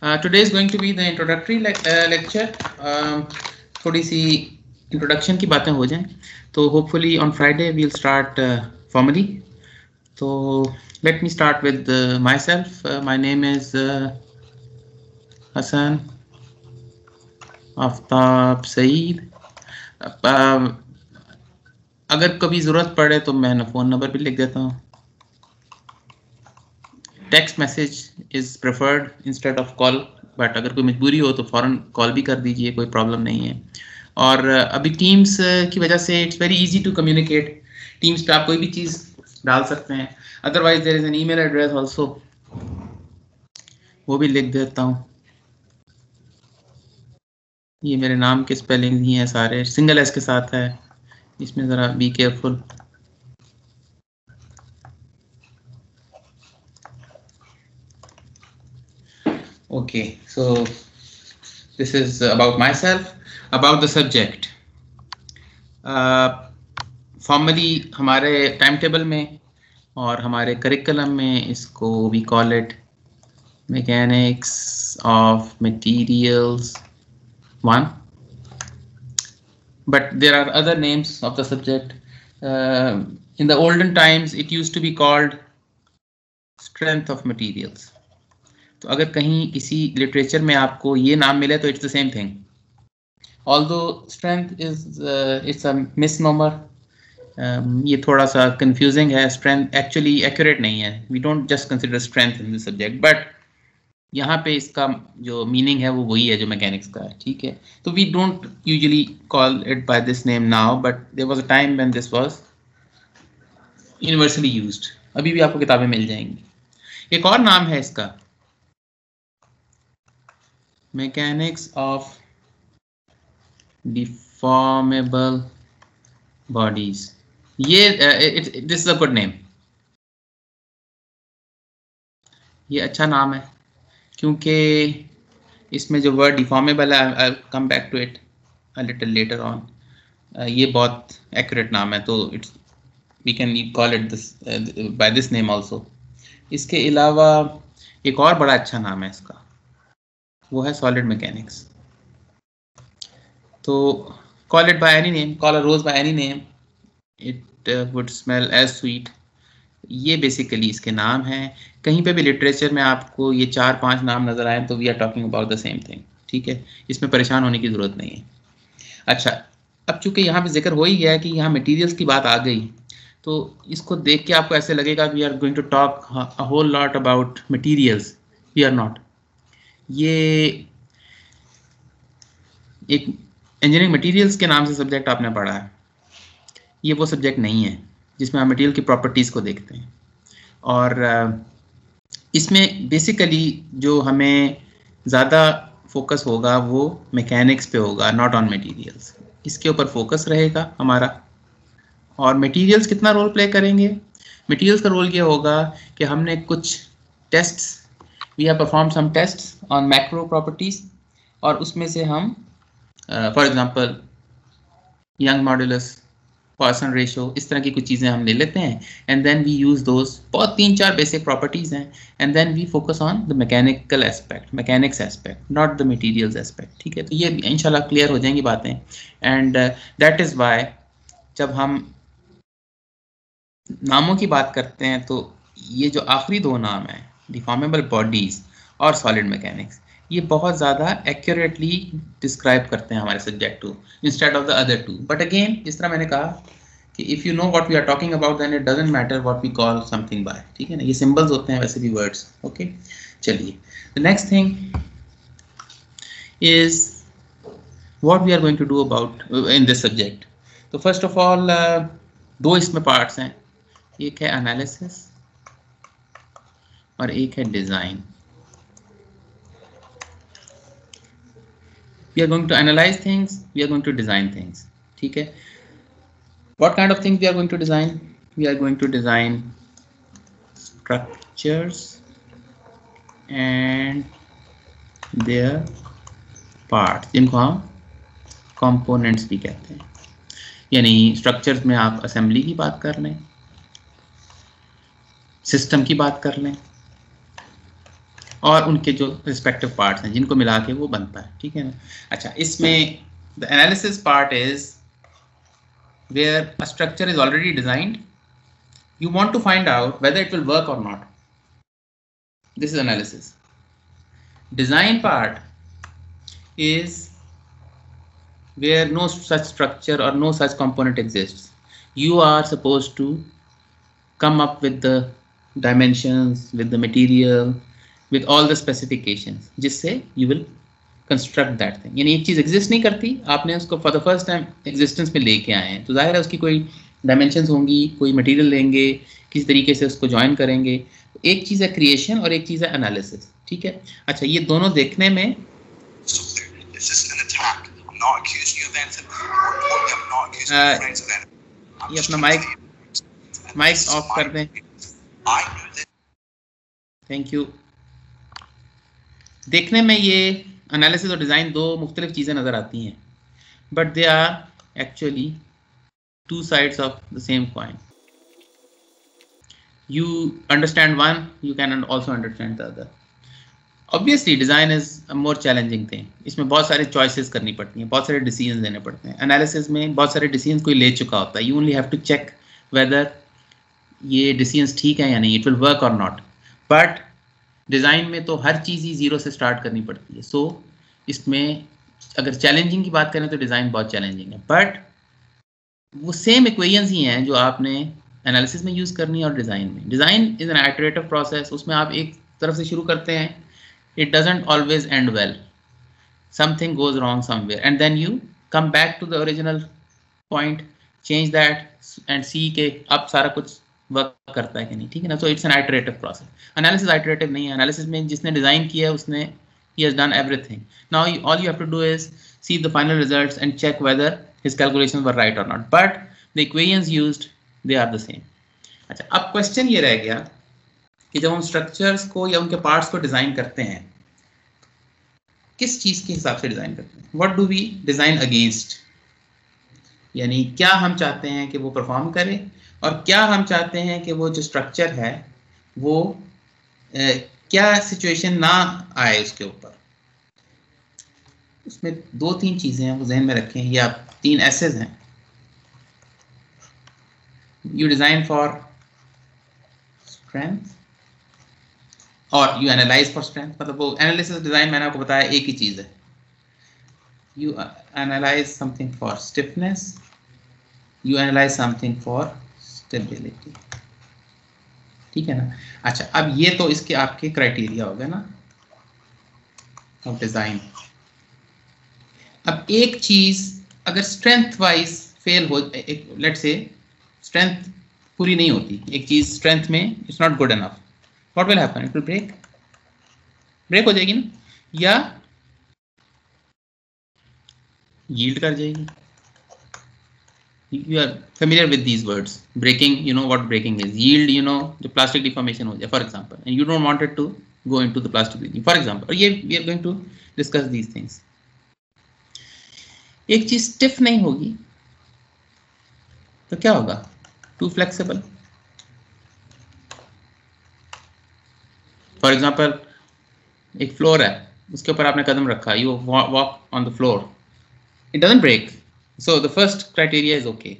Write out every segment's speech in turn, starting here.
Today is going to be the introductory lecture. थोड़ी सी introduction की बातें हो जाएं, तो hopefully on Friday we'll start formally. So let me start with myself. My name is Hassan Aftab Saeed. अगर कभी ज़रूरत पड़े तो मैं फ़ोन नंबर भी लिख देता हूँ. Text message is preferred instead of call, but अगर कोई मजबूरी हो तो फ़ौरन कॉल भी कर दीजिए, कोई प्रॉब्लम नहीं है. और अभी टीम्स की वजह से it's very easy to communicate. Teams पे आप कोई भी चीज़ डाल सकते हैं. Otherwise there is an email address also, वो भी लिख देता हूँ. ये मेरे नाम के स्पेलिंग ही हैं सारे, सिंगल एस के साथ है, इसमें ज़रा be careful. Okay, so this is about myself, about the subject. Formally हमारे टाइम टेबल में और हमारे करिकुलम में इसको we call it mechanics of materials 1, but there are other names of the subject. In the olden times it used to be called strength of materials. तो अगर कहीं किसी लिटरेचर में आपको ये नाम मिले तो it's the same thing. Although strength is it's a misnomer. ये थोड़ा सा कंफ्यूजिंग है. स्ट्रेंथ एक्चुअली एक्यूरेट नहीं है. We don't just consider strength in this subject, but यहाँ पे इसका जो मीनिंग है वो वही है जो मैकेनिक्स का है. ठीक है, तो we don't usually call it by this name now, but there was a time when this was universally used. अभी भी आपको किताबें मिल जाएंगी. एक और नाम है इसका, mechanics of deformable bodies. ये this is a good name. ये अच्छा नाम है क्योंकि इसमें जो वर्ड डिफॉर्मेबल है, I'll come back to it a little later on. ये बहुत एक्यूरेट नाम है, तो it's we can call it this by this name also. इसके अलावा एक और बड़ा अच्छा नाम है इसका, वो है सॉलिड मैकेनिक्स. तो call it by any name, call a rose by any name, it would smell as sweet. ये बेसिकली इसके नाम हैं. कहीं पे भी लिटरेचर में आपको ये 4-5 नाम नजर आए तो we are talking about the same thing. ठीक है, इसमें परेशान होने की जरूरत नहीं है. अच्छा, अब चूंकि यहाँ पे जिक्र हो ही गया है कि यहाँ मटेरियल्स की बात आ गई, तो इसको देख के आपको ऐसे लगेगा we are going to talk a whole lot about materials. We are not. ये एक इंजीनियरिंग मटेरियल्स के नाम से सब्जेक्ट आपने पढ़ा है. ये वो सब्जेक्ट नहीं है जिसमें आप मटेरियल की प्रॉपर्टीज़ को देखते हैं. और इसमें बेसिकली जो हमें ज़्यादा फोकस होगा वो मैकेनिक्स पे होगा, नॉट ऑन मटेरियल्स. इसके ऊपर फोकस रहेगा हमारा. और मटेरियल्स कितना रोल प्ले करेंगे? मटेरियल्स का रोल ये होगा कि हमने कुछ tests, we have perform some tests on macro properties, और उसमें से हम for example Young modulus, Poisson ratio, इस तरह की कुछ चीज़ें हम ले लेते हैं and then we use those. बहुत 3-4 बेसिक प्रॉपर्टीज़ हैं and then we focus on the mechanical aspect, mechanics aspect, not the materials aspect. ठीक है, तो ये इंशाल्लाह क्लियर हो जाएंगी बातें. एंड दैट इज़ वाई जब हम नामों की बात करते हैं तो ये जो आखिरी 2 नाम हैं, डिफॉर्मेबल बॉडीज़ और सॉलिड मैकेनिक्स, ये बहुत ज़्यादा एक्यूरेटली डिस्क्राइब करते हैं हमारे सब्जेक्ट को instead of the other 2. But again, जिस तरह मैंने कहा कि if you know what we are talking about then it doesn't matter what we call something by. ठीक है ना, ये सिंबल्स होते हैं वैसे भी वर्ड्स. ओके, चलिए, the next thing is what we are going to do about in this subject. तो फर्स्ट ऑफ ऑल 2 इसमें पार्ट्स हैं. एक है एनालिसिस और एक है design. We are going to analyze things, we are going to design things. ठीक है, what kind of things we are going to design? We are going to design structures and their parts, जिनको हम components भी कहते हैं. यानी structures में आप assembly की बात कर लें, system की बात कर लें, और उनके जो रिस्पेक्टिव पार्ट्स हैं जिनको मिला के वो बनता है, ठीक है ना। अच्छा, इसमें the analysis part is where a structure is already designed, you want to find out whether it will work or not. This is analysis. Design part is where no such structure or no such component exists. You are supposed to come up with the dimensions, with the material, with all the specifications, जिससे you will construct that thing. यानी एक चीज exist नहीं करती, आपने उसको for the first time existence में लेके आए हैं, तो जाहिर है उसकी कोई डायमेंशंस होंगी, कोई मटेरियल लेंगे, किस तरीके से उसको ज्वाइन करेंगे। एक चीज है क्रिएशन और एक चीज है एनालिसिस, ठीक है। अच्छा, ये दोनों देखने में ये अपना माइक ऑफ कर दें, थैंक यू। देखने में ये एनालिसिस और डिजाइन दो मुख्तलिफ चीजें नजर आती हैं, but they are actually two sides of the same coin. You understand one, you can also understand the other. Obviously design is a more challenging thing. इसमें बहुत सारे choices करनी पड़ती हैं, बहुत सारे decisions लेने पड़ते हैं। Analysis में बहुत सारे decisions कोई ले चुका होता है, you only have to check whether ये decisions ठीक है या नहीं, it will work or not. But design में तो हर चीज़ ही जीरो से start करनी पड़ती है। So इसमें अगर challenging की बात करें तो design बहुत challenging है, but वो सेम इक्वेशंस ही हैं जो आपने एनालिसिस में यूज करनी है और डिजाइन में। Design is an iterative process, उसमें आप एक तरफ से शुरू करते हैं, it doesn't always end well, something goes wrong somewhere and then you come back to the original point, change that and see के अब सारा कुछ वर्क करता है कि नहीं, ठीक है ना। So it's an iterative process. Analysis iterative नहीं है। एनालिसिस में जिसने डिजाइन किया है उसने he has done everything. Now all you have to do is see the final results and check whether his calculations were right or not, but the equations used they are the same. अच्छा, अब question ये रह गया कि जब हम structures को या उनके पार्ट्स को डिजाइन करते हैं, किस चीज के हिसाब से डिजाइन करते हैं? What do we design against, यानी क्या हम चाहते हैं कि वो परफॉर्म करे और क्या हम चाहते हैं कि वो जो स्ट्रक्चर है वो क्या सिचुएशन ना आए उसके ऊपर। उसमें दो तीन चीजें हैं, वो जहन में रखें। ये आप तीन एसेस हैं। यू डिजाइन फॉर स्ट्रेंथ और यू एनालाइज फॉर स्ट्रेंथ। मतलब वो एनालिसिस डिजाइन मैंने आपको बताया एक ही चीज है। You analyse something for stiffness, you analyse something for stability, ठीक है ना। अच्छा, अब ये तो इसके आपके क्राइटेरिया हो गए ना ऑफ डिजाइन। अब एक चीज अगर स्ट्रेंथ वाइज फेल हो, लेट्स से स्ट्रेंथ पूरी नहीं होती, एक चीज स्ट्रेंथ में it's not good enough, what will happen? It will break हो जाएगी ना, या यील्ड कर जाएगी। You are familiar with these words, breaking, you know what breaking is, yield, you know, the plastic deformation हो जाए for example, and you don't want it to go into the plastic breaking for example, और ये we are going to discuss these things. एक चीज stiff नहीं होगी तो क्या होगा? Too flexible. For example, एक फ्लोर है, उसके ऊपर आपने कदम रखा, you walk on the floor, it doesn't break. So the first criteria is okay,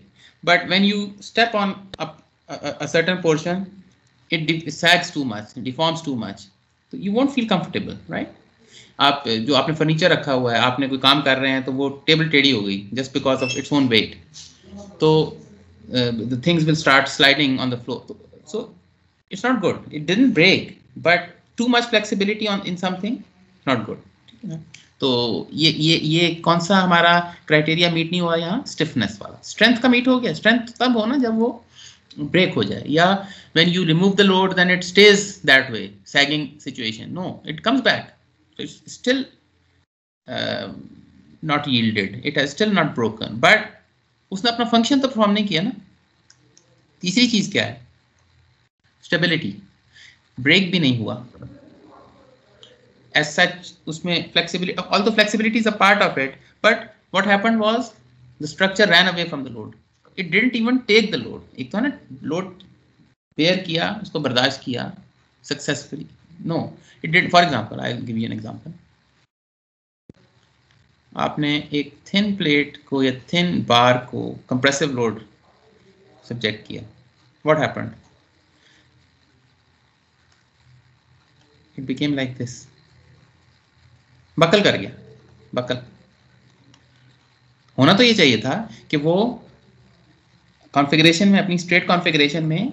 but when you step on a certain portion, it sags too much, it deforms too much, so you won't feel comfortable, right? आप जो आपने furniture रखा हुआ है, आपने कोई काम कर रहे हैं तो वो टेबल टेढ़ी हो गई just because of its own weight, तो the things will start sliding on the floor, so it's not good. It didn't break, but too much flexibility in something, not good. तो ये कौन सा हमारा क्राइटेरिया मीट नहीं हुआ यहाँ? Stiffness वाला। स्ट्रेंथ का मीट हो गया। स्ट्रेंथ तब हो ना जब वो ब्रेक हो जाए, या when you remove the load then it stays that way, sagging situation, no it comes back, so it's still not yielded, it has still not broken, but उसने अपना फंक्शन तो परफॉर्म नहीं किया ना। तीसरी चीज क्या है? स्टेबिलिटी। ब्रेक भी नहीं हुआ as such, उसमें flexibility, although flexibility is a part of it, but what happened was the structure ran away from the load. It didn't even take the load. एक तो ना लोड बेयर किया, उसको बर्दाश्त किया successfully, no it did. For example I will give you an example. आपने एक thin plate को या थिन बार को कंप्रेसिव लोड सब्जेक्ट किया. What happened? It became like this. Buckle कर गया. बकल होना तो ये चाहिए था कि वो कॉन्फ़िगरेशन में, अपनी स्ट्रेट कॉन्फ़िगरेशन में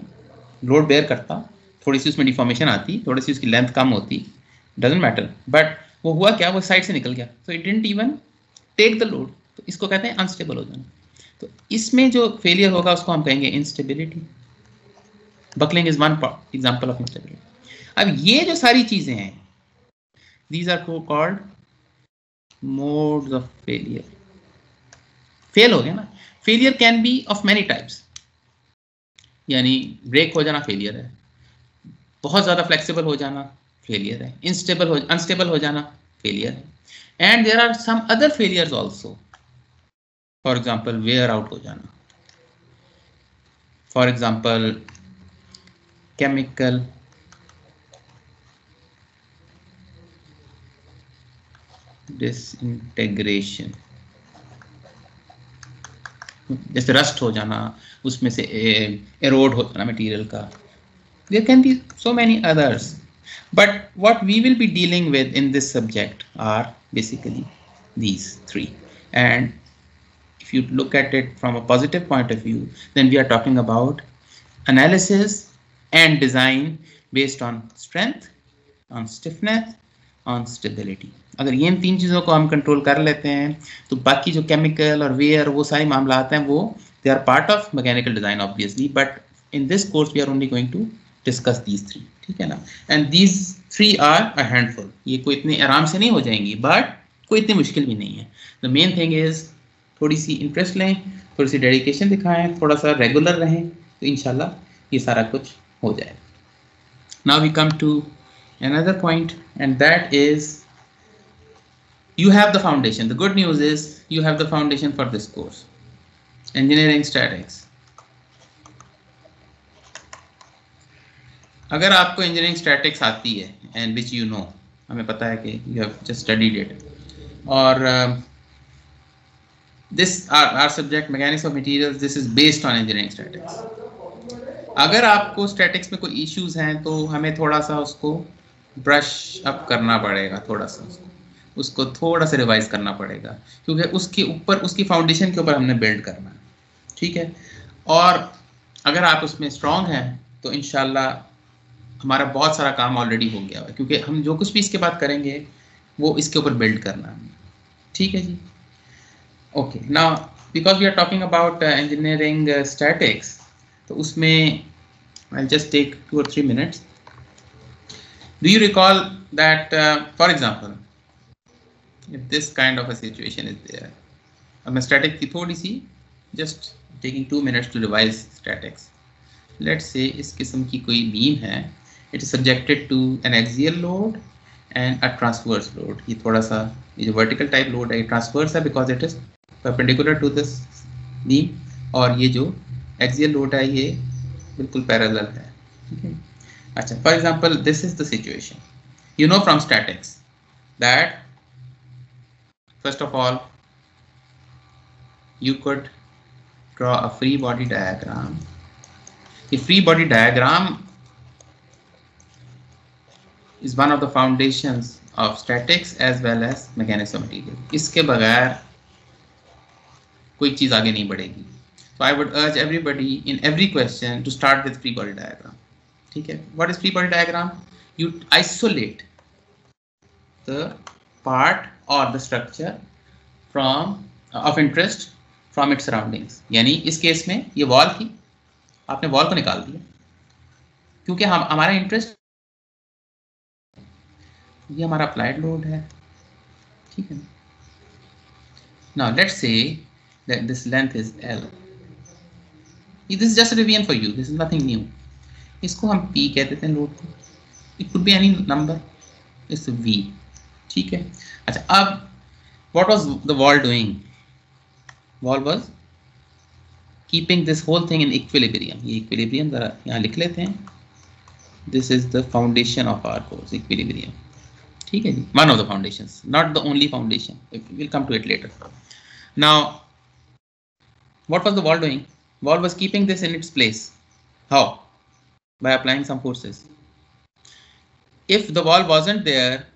लोड बेयर करता, थोड़ी सी उसमें डिफॉर्मेशन आती, थोड़ी सी उसकी लेंथ कम होती, डजंट मैटर. बट वो हुआ क्या, वो साइड से निकल गया. तो it didn't even take the load. तो इसको कहते हैं अनस्टेबल हो जाना. तो इसमें जो फेलियर होगा उसको हम कहेंगे instability. Buckling is one example of instability. अब ये जो सारी चीजें हैं, these are called modes of failure. Fail हो गया ना. Failure can be of many types. यानी ब्रेक हो जाना फेलियर है, बहुत ज्यादा फ्लेक्सिबल हो जाना फेलियर है, अनस्टेबल हो जाना फेलियर है. And there are some other failures also. For example wear out हो जाना, फॉर एग्जांपल केमिकल डिसइंटेग्रेशन, जैसे रस्ट हो जाना, उसमें से एरोड हो जाना मटेरियल का. There can be so many others, but what we will be dealing with in this subject are basically these three. And if you look at it from a positive point of view, then we are talking about analysis and design based on strength, on stiffness, on stability. अगर ये इन तीन चीज़ों को हम control कर लेते हैं तो बाकी जो केमिकल और वेयर वो सारी मामला आते हैं, वो they are part of mechanical design obviously, but in this course we are only going to discuss these three. ठीक है ना. And these three are a handful. ये कोई इतने आराम से नहीं हो जाएंगी, बट कोई इतनी मुश्किल भी नहीं है. द मेन थिंग इज थोड़ी सी इंटरेस्ट लें, थोड़ी सी डेडिकेशन दिखाएं, थोड़ा सा रेगुलर रहें, तो इंशाल्लाह ये सारा कुछ हो जाएगा. Now we come to another point, and that is you have the foundation. The good news is you have the foundation for this course, engineering statics. अगर आपको इंजीनियरिंग स्टैटिक्स आती है एंड विच यू नो, हमें पता है कि you have just studied it, और this are subject mechanics of materials, this is based on engineering statics. अगर आपको स्टैटिक्स में कोई इश्यूज हैं तो हमें थोड़ा सा उसको ब्रश अप करना पड़ेगा, थोड़ा सा उसको थोड़ा सा रिवाइज करना पड़ेगा, क्योंकि उसके ऊपर, उसकी फाउंडेशन के ऊपर हमने बिल्ड करना है. ठीक है. और अगर आप उसमें स्ट्रांग हैं तो इंशाल्लाह हमारा बहुत सारा काम ऑलरेडी हो गया है, क्योंकि हम जो कुछ भी इसके बाद करेंगे वो इसके ऊपर बिल्ड करना है. ठीक है जी. Okay. Now because we are talking about engineering statics, तो उसमें I just take 2 or 3 minutes. Do you recall that, for example, if this kind of a situation is there, मैं static की थोड़ी सी, just taking 2 minutes to revise statics. Let's say इस किस्म की कोई beam है, it is subjected to an axial load and a transverse load. ये थोड़ा सा, ये जो vertical type load है, ये transverse है because it is perpendicular to this beam, और ये जो axial load है ये बिल्कुल parallel है. ठीक है. अच्छा, for example, this is the situation. You know from statics that first of all you could draw a free body diagram. The free body diagram is one of the foundations of statics as well as mechanics of material. इसके बगैर कोई चीज आगे नहीं बढ़ेगी. So I would urge everybody in every question to start with free body diagram. ठीक है. What is free body diagram? You isolate the part or the structure from of interest from its surroundings. यानी इस case में ये wall थी, आपने wall को निकाल दिया, क्योंकि हम हमारा इंटरेस्ट, ये हमारा अप्लाइड लोड है. ठीक है. Now let's say that this length is L. This is just a revision for you. This is nothing new. इसको हम P कह देते हैं लोड को. It could be any number. It's V. ठीक है. अच्छा, अब what was the wall doing? Wall was keeping this whole thing in equilibrium. ये equilibrium जरा यहाँ लिख लेते हैं. This is the foundation of our course, equilibrium. ठीक है जी, one of the foundations, not the only foundation. We'll come to it later. Now, what was the wall doing? Wall was keeping this in its place. How? By applying some forces. If the wall wasn't there,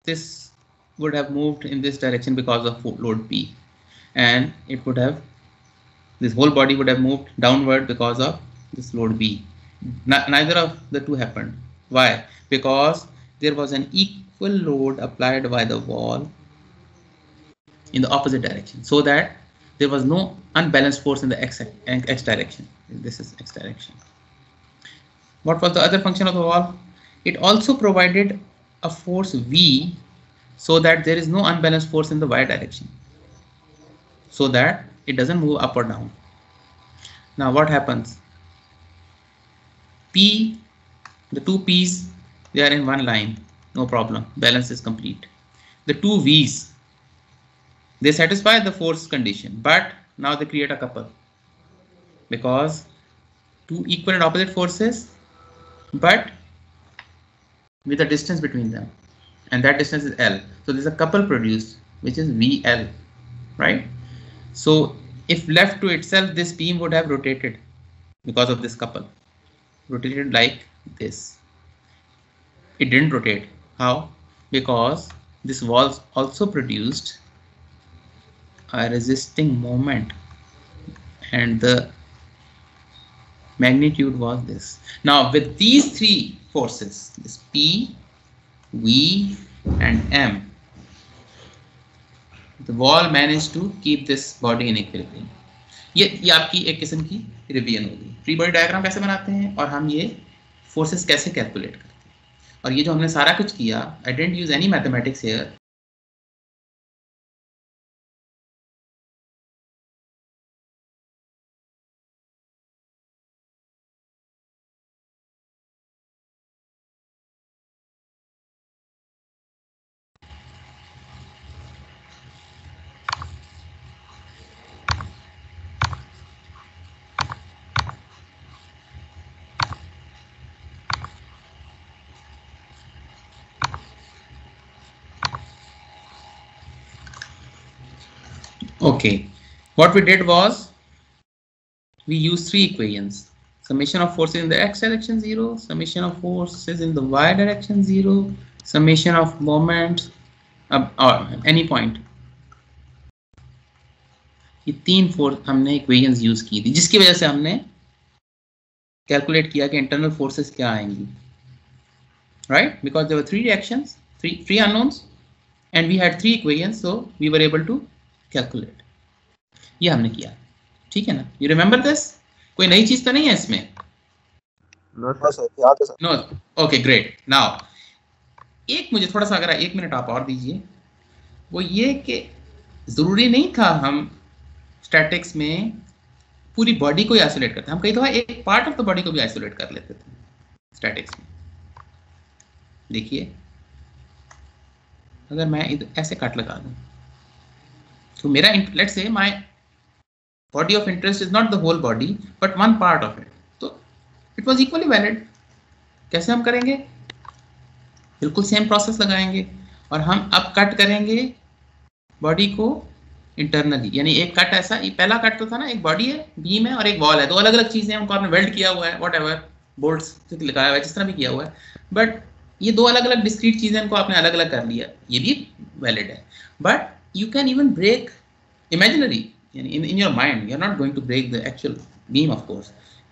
this would have moved in this direction because of load P, and it would have, this whole body would have moved downward because of this load B. Neither of the two happened. Why? Because there was an equal load applied by the wall in the opposite direction, so that there was no unbalanced force in the x direction. This is x direction. What was the other function of the wall? It also provided a force V, so that there is no unbalanced force in the y direction, so that it doesn't move up or down. Now what happens? P, the two P's, they are in one line, no problem, balance is complete. The two V's, they satisfy the force condition, but now they create a couple, because two equal and opposite forces, but with a distance between them, and that distance is L. So there's a couple produced, which is VL, right? So if left to itself, this beam would have rotated because of this couple, rotated like this. It didn't rotate. How? Because this wall also produced a resisting moment, and the magnitude was this. Now with these three forces, this P, V and M, the wall managed to keep this body in equilibrium. ये आपकी एक किस्म की revision होगी. Free body diagram कैसे बनाते हैं और हम ये फोर्सेस कैसे कैलकुलेट करते हैं, और ये जो हमने सारा कुछ किया, I didn't use any mathematics here. Okay, what we did was we used three equations: summation of forces in the x direction 0, summation of forces in the y direction 0, summation of moments or any point. ये तीन force हमने equations use की थी, जिसकी वजह से हमने calculate किया कि इंटरनल फोर्सेस क्या आएंगी, right? Because there were three reactions, three unknowns, and we had three equations, so we were able to calculate. ये हमने किया, ठीक है ना? You remember this? कोई नई चीज तो नहीं है इसमें? नो. Okay, great. नाउ एक मुझे थोड़ा सा, अगर 1 मिनट आप और दीजिए, वो ये कि जरूरी नहीं था हम स्टैटिक्स में पूरी बॉडी को ही आइसोलेट करते. हम कई दफा एक पार्ट ऑफ द बॉडी को भी आइसोलेट कर लेते थे स्टैटिक्स में. देखिए, अगर मैं ऐसे कट लगा दूं, तो मेरा, let's say my body of interest is not the whole body but one part of it, तो इट वाज इक्वली वैलिड. कैसे हम करेंगे? बिल्कुल सेम प्रोसेस लगाएंगे, और हम अब कट करेंगे बॉडी को इंटरनली. यानी एक कट ऐसा, ये पहला कट तो था ना, एक बॉडी है, बीम है और एक वॉल है, दो अलग अलग चीजें हैं, उनको आपने वेल्ड किया हुआ है, व्हाटएवर, बोल्ट्स से लगाया हुआ है, जिस तरह भी किया हुआ है, बट ये दो अलग अलग डिस्क्रीट चीजें, इनको आपने अलग अलग कर लिया, ये भी वैलिड है. But you can even break imaginary, in your mind. You're not going to break the actual beam, of course.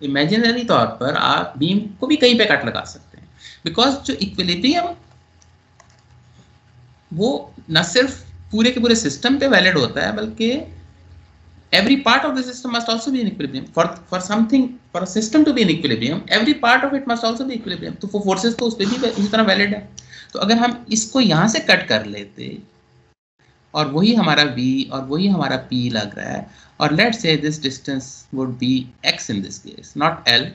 Imaginary तौर पर आप बीम को भी कहीं पे कट लगा सकते हैं, बिकॉज जो इक्विलिब्रियम वो न सिर्फ पूरे के पूरे सिस्टम पे वैलिड होता है, बल्कि every part of the system must also be in equilibrium. For something, for a system to be in equilibrium, every part of it must also be equilibrium. तो forces तो उस पे भी इसी तरह वैलिड है. तो अगर हम इसको यहाँ से कट कर लेते, और वही हमारा v और वही हमारा p लग रहा है, और let's say this distance would be x in this case, not l.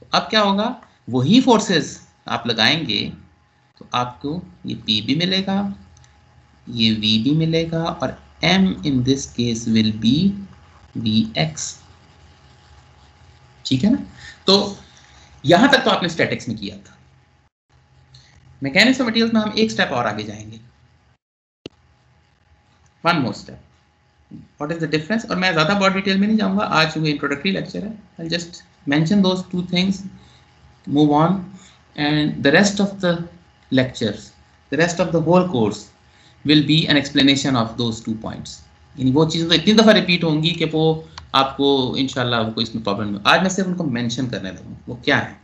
तो अब क्या होगा? वही फोर्सेस आप लगाएंगे तो आपको ये p भी मिलेगा, ये v भी मिलेगा, और m in this case will be vx. ठीक है ना? तो यहां तक तो आपने स्टैटिक्स में किया था। मैकेनिक्स ऑफ मटेरियल्स में हम एक स्टेप और आगे जाएंगे, one more step, what is the difference. और मैं ज्यादा बहुत डिटेल में नहीं जाऊंगा, आज चूंकि इंट्रोडक्टरी लेक्चर है, I just mention those two things, move on, and the rest of the lectures, the rest of the whole course will be an explanation of those 2 points. यानी वो चीज़ें तो इतनी दफ़ा रिपीट होंगी कि वो आपको इंशाल्लाह कोई इसमें प्रॉब्लम नहीं। आज मैं सिर्फ उनको मेंशन करने लगूँ, वो क्या है,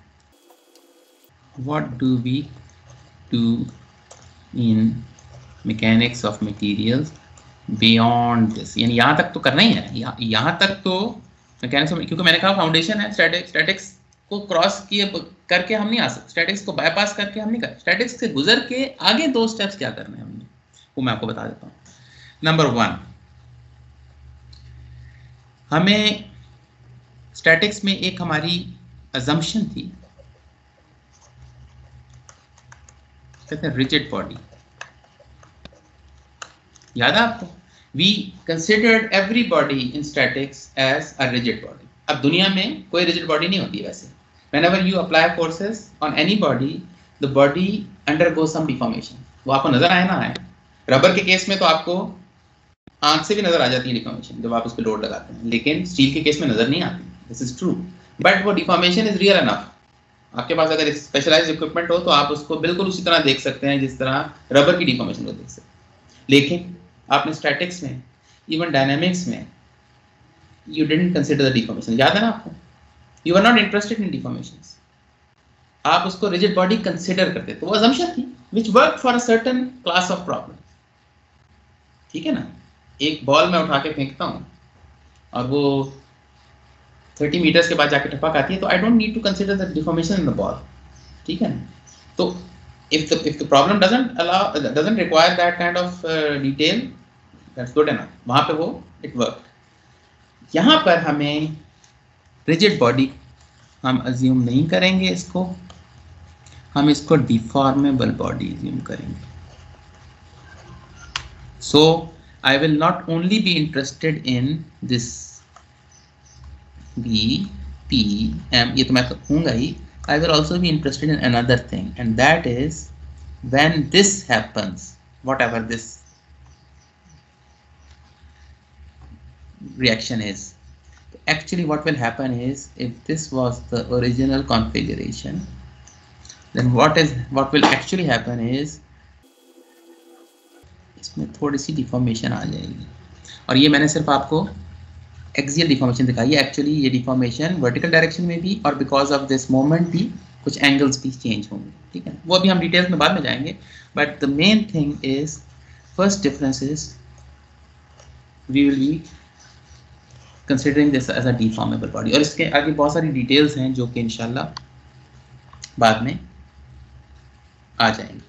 what do we do in mechanics of materials beyond this. यानी यहाँ तक तो करना ही है, यहाँ तक तो मैकेनिक्स, क्योंकि मैंने कहा फाउंडेशन है, स्टैटिक्स को क्रॉस किए करके हम नहीं आ सकते, स्टैटिक्स को बाईपास करके हम नहीं कर, स्टैटिक्स से गुजर के आगे 2 स्टेप्स क्या करने हैं हमने, वो मैं आपको बता देता हूँ। नंबर 1, हमें स्टैटिक्स में एक हमारी अजम्पशन थी, कहते हैं रिजिड बॉडी, याद है आपको? We considered every body in statics as a rigid body. अब दुनिया में कोई रिजिड बॉडी नहीं होती वैसे। Whenever you apply forces on any body, the body undergoes some deformation. वो आपको नजर आए ना आए, रबर के केस में तो आपको आंख से भी नजर आ जाती है डिफॉर्मेशन जब आप उस पर लोड लगाते हैं, लेकिन स्टील के केस में नजर नहीं आती, दिस इज ट्रू, बट वो डिफॉर्मेशन इज रियल एनफ। आपके पास अगर स्पेशलाइज्ड इक्विपमेंट हो तो आप उसको बिल्कुल उसी तरह देख सकते हैं जिस तरह रबर की डिफॉर्मेशन को देख सकते हैं। लेकिन आपने स्टैटिक्स में, इवन डायनामिक्स में, you didn't consider the deformation, याद है ना आपको? You are not interested in deformations. आप उसको rigid body consider करते, तो वो assumption थी which worked for a certain class of problem. ठीक है ना? एक बॉल मैं उठा के फेंकता हूँ और वो 30 मीटर्स के बाद जाके टपक आती है, तो I don't need to consider the deformation in the ball. ठीक है ना? तो if the problem doesn't require that kind of detail, that's good enough. वहाँ पे वो it worked. यहाँ पर हमें रिजिड बॉडी हम अज्यूम नहीं करेंगे, इसको हम इसको डिफॉर्मेबल बॉडी अज्यूम करेंगे। So I will not only be interested in this B P M, ये तो मैं कहूँगा ही, I will also be interested in another thing, and that is when this happens, whatever this reaction is. Actually what will happen is, if this was the original configuration, then what will actually happen is इसमें थोड़ी सी deformation आ जाएगी, और ये मैंने सिर्फ आपको axial deformation दिखाई है। एक्चुअली ये डिफॉर्मेशन वर्टिकल डायरेक्शन में भी और बिकॉज ऑफ दिस मोमेंट भी कुछ एंगल्स भी चेंज होंगे, ठीक है? वो अभी हम डिटेल्स में बाद में जाएंगे, but the main thing is, first difference is we will be considering this as a deformable body, और इसके आगे बहुत सारी डिटेल्स हैं जो कि इंशाल्लाह बाद में आ जाएंगे,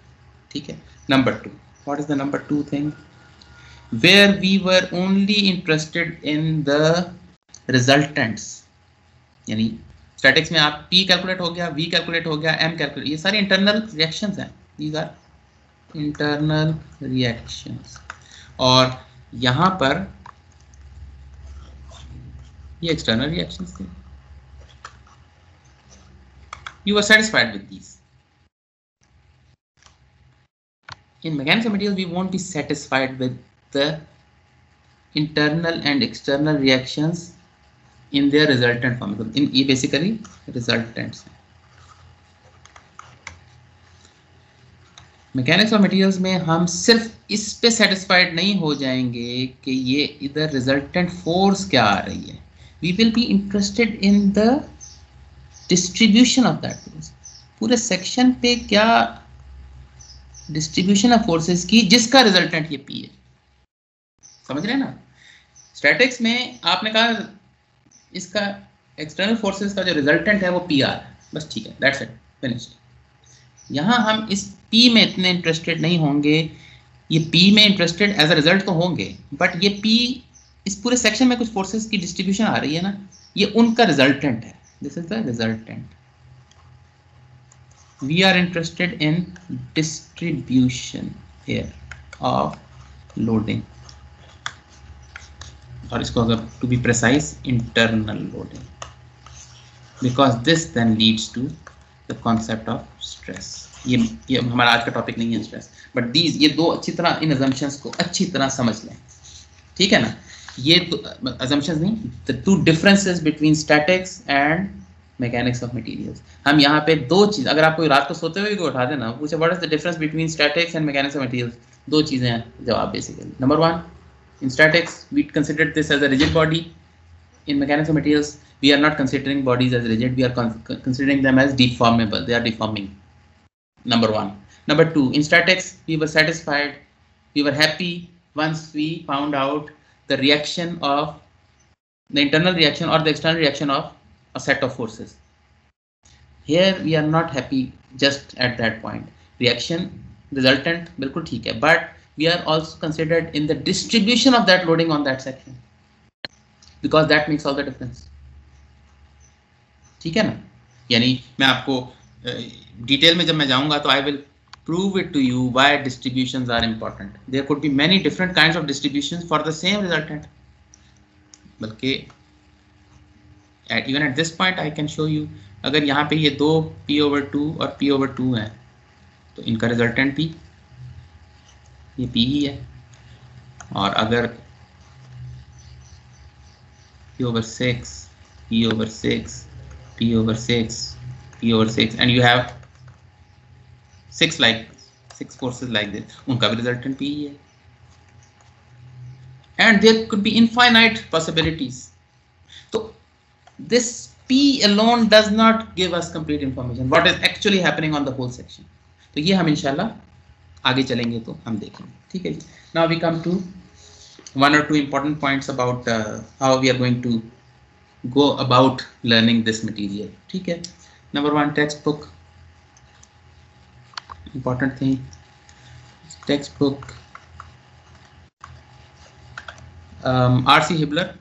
ठीक है? Number 2, what is the number 2 thing? Where we were only interested in the resultants. यानी स्टैटिक्स में आप P कैलकुलेट हो गया, V कैलकुलेट हो गया, M कैलकुलेट, ये सारे इंटरनल रिएक्शंस हैं, दीज आर इंटरनल रिएक्शंस, और यहाँ पर ये एक्सटर्नल रिएक्शंस थे। You were satisfied with these. In mechanics of materials, we won't be satisfied with the internal and external reactions in their resultant form. In ये basically resultants हैं। Mechanics of materials में हम सिर्फ इस पे satisfied नहीं हो जाएंगे कि ये इधर रिजल्टेंट फोर्स क्या आ रही है, we will be interested in the distribution of that force. पूरे सेक्शन पे क्या डिस्ट्रीब्यूशन ऑफ फोर्सेस की जिसका रिजल्टेंट ये P है, समझ रहे हैं ना? स्टैटिक्स में आपने कहा इसका एक्सटर्नल फोर्सेस का जो रिजल्टेंट है वो PR है, बस ठीक है, दैट्स इट, फिनिश्ड। यहाँ हम इस P में इतने इंटरेस्टेड नहीं होंगे, ये P में इंटरेस्टेड एज अ रिजल्ट तो होंगे, बट ये P, इस पूरे सेक्शन में कुछ फोर्सेस की डिस्ट्रीब्यूशन आ रही है ना, ये उनका रिजल्टेंट है, this is the resultant. We are interested in distribution here of loading, और इसको अगर to be precise internal loading, because this then leads to the concept of stress. ये हमारा आज का टॉपिक नहीं है स्ट्रेस, बट दीज ये दो अच्छी तरह इन assumptions को अच्छी तरह समझ लें, ठीक है ना. ये assumptions नहीं, the two differences between statics and mechanics of materials. हम यहाँ पे दो चीज, अगर आपको रात को सोते हुए को उठा देना पूछे what is the difference between statics and mechanics of materials, दो चीजें हैं जवाब basically. Number one, in statics we considered this as a rigid body. In mechanics of materials we are not considering bodies as rigid, we are considering them as deformable, they are deforming. Number one. Number two, in statics we were satisfied, we were happy once we found out the reaction of the internal reaction or the external reaction of a set of forces. Here we are not happy just at that point. Reaction resultant bilkul theek hai, but we are also considered in the distribution of that loading on that section, because that makes all the difference. ठीक है ना. यानी मैं आपको detail में जब मैं जाऊंगा तो I will prove it to you why distributions are important. There could be many different kinds of distributions for the same resultant. बल्कि even at this point I can show you, अगर यहाँ पे ये दो p/2 और p/2 हैं तो इनका रिजल्टेंट भी ये p ही है, और अगर p/6 p/6 p/6 p/6 and you have six forces like this, उनका भी रिजल्टेंट p ही है. And there could be infinite possibilities. So this p alone does not give us complete information what is actually happening on the whole section. तो ये हम इंशाल्लाह आगे चलेंगे तो हम देखेंगे, ठीक है. Now we come to one or two important points about how we are going to go about learning this material, ठीक है. Number one, textbook. Important thing, textbook. R.C. Hibbeler,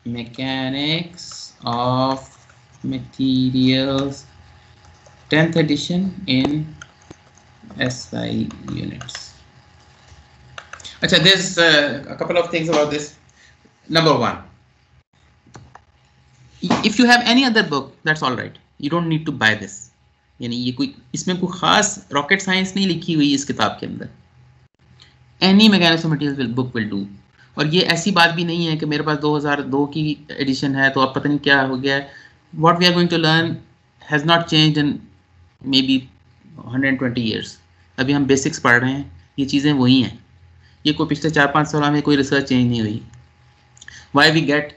Mechanics of Materials, 10th edition in SI units. Achha, there's a couple of things about this. Number one, if you have any other book, that's all right. You don't need to buy this. यानी ये कोई इसमें कोई खास rocket science नहीं लिखी हुई इस किताब के अंदर. Any mechanics of materials book will do. और ये ऐसी बात भी नहीं है कि मेरे पास 2002 की एडिशन है तो अब पता नहीं क्या हो गया है. What we are going to learn has not changed in maybe 120 years. अभी हम बेसिक्स पढ़ रहे हैं, ये चीज़ें वही हैं. ये कोई पिछले 4-5 साल में कोई रिसर्च चेंज नहीं हुई. Why we get